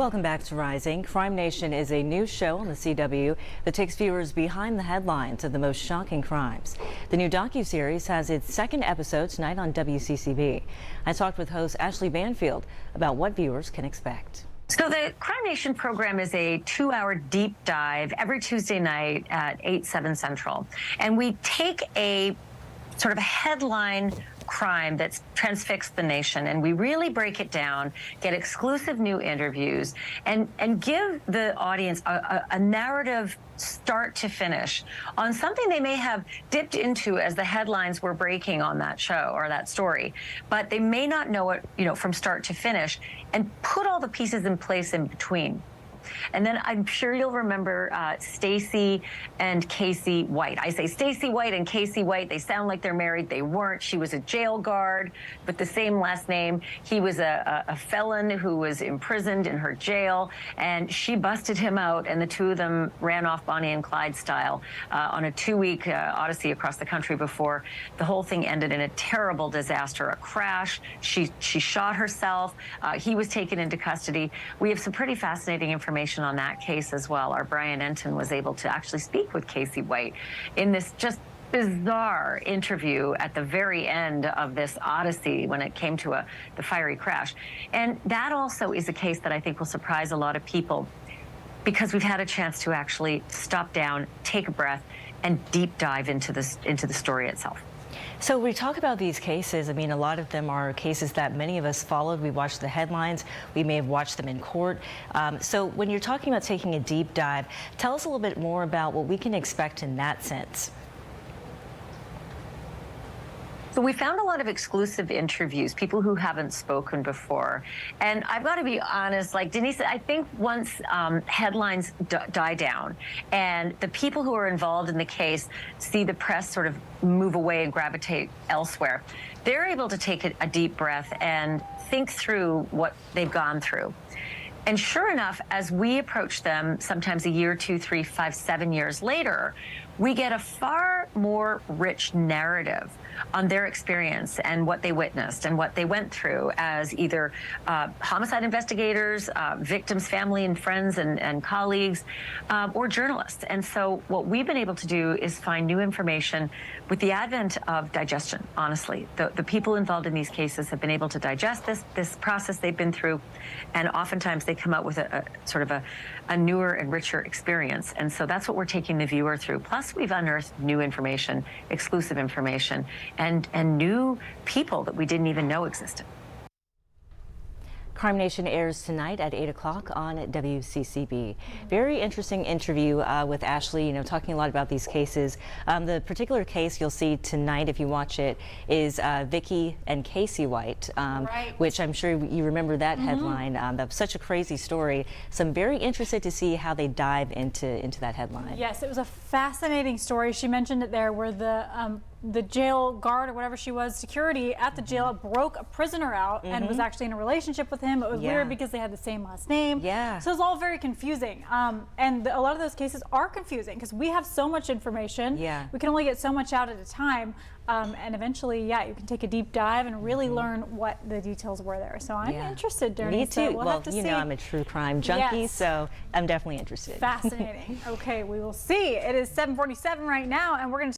Welcome back to Rising. Crime Nation is a new show on the CW that takes viewers behind the headlines of the most shocking crimes. The new docuseries has its second episode tonight on WCCB. I talked with host Ashleigh Banfield about what viewers can expect. So the Crime Nation program is a 2-hour deep dive every Tuesday night at 8/7 Central. And we take a sort of a headline crime that's transfixed the nation, and we really break it down, get exclusive new interviews, and give the audience a narrative start to finish on something they may have dipped into as the headlines were breaking on that show or that story, but they may not know it, from start to finish, and put all the pieces in place in between. And then I'm sure you'll remember Stacy and Casey White. I say Stacy White and Casey White. They sound like they're married. They weren't. She was a jail guard with the same last name. He was a felon who was imprisoned in her jail, and she busted him out, and the two of them ran off Bonnie and Clyde style on a 2-week odyssey across the country before the whole thing ended in a terrible disaster, a crash. She shot herself. He was taken into custody. We have some pretty fascinating information on that case as well. Our Brian Enton was able to actually speak with Casey White in this just bizarre interview at the very end of this odyssey when it came to the fiery crash. And that also is a case that I think will surprise a lot of people, because we've had a chance to actually stop down, take a breath, and deep dive into the story itself. So we talk about these cases. I mean, a lot of them are cases that many of us followed. We watched the headlines. We may have watched them in court. So when you're talking about taking a deep dive, tell us a little bit more about what we can expect in that sense. So we found a lot of exclusive interviews, people who haven't spoken before. And I've got to be honest, like Deirnesa, I think once headlines die down and the people who are involved in the case see the press sort of move away and gravitate elsewhere, they're able to take a deep breath and think through what they've gone through. And sure enough, as we approach them, sometimes a year, 2, 3, 5, 7 years later, we get a far more rich narrative on their experience and what they witnessed and what they went through as either homicide investigators, victims' family and friends and colleagues, or journalists. And so what we've been able to do is find new information with the advent of digestion, honestly. The people involved in these cases have been able to digest this process they've been through, and oftentimes they come out with a sort of a newer and richer experience. And so that's what we're taking the viewer through. Plus, we've unearthed new information, exclusive information, and new people that we didn't even know existed. Crime Nation airs tonight at 8 o'clock on WCCB. Very interesting interview with Ashleigh, talking a lot about these cases. The particular case you'll see tonight, if you watch it, is Vicky and Casey White, right. Which I'm sure you remember that headline. That was such a crazy story. So I'm very interested to see how they dive into that headline. Yes, it was a fascinating story. She mentioned it there, where the jail guard or whatever she was, security at the jail, broke a prisoner out and was actually in a relationship with him. It was weird because they had the same last name. Yeah. So it was all very confusing. And a lot of those cases are confusing because we have so much information. Yeah. We can only get so much out at a time. And eventually, you can take a deep dive and really learn what the details were there. So I'm interested, Deirnesa. Me too. We'll well, have to see. I'm a true crime junkie, Yes. so I'm definitely interested. Fascinating. Okay, we will see. It is 7:47 right now, and we're going to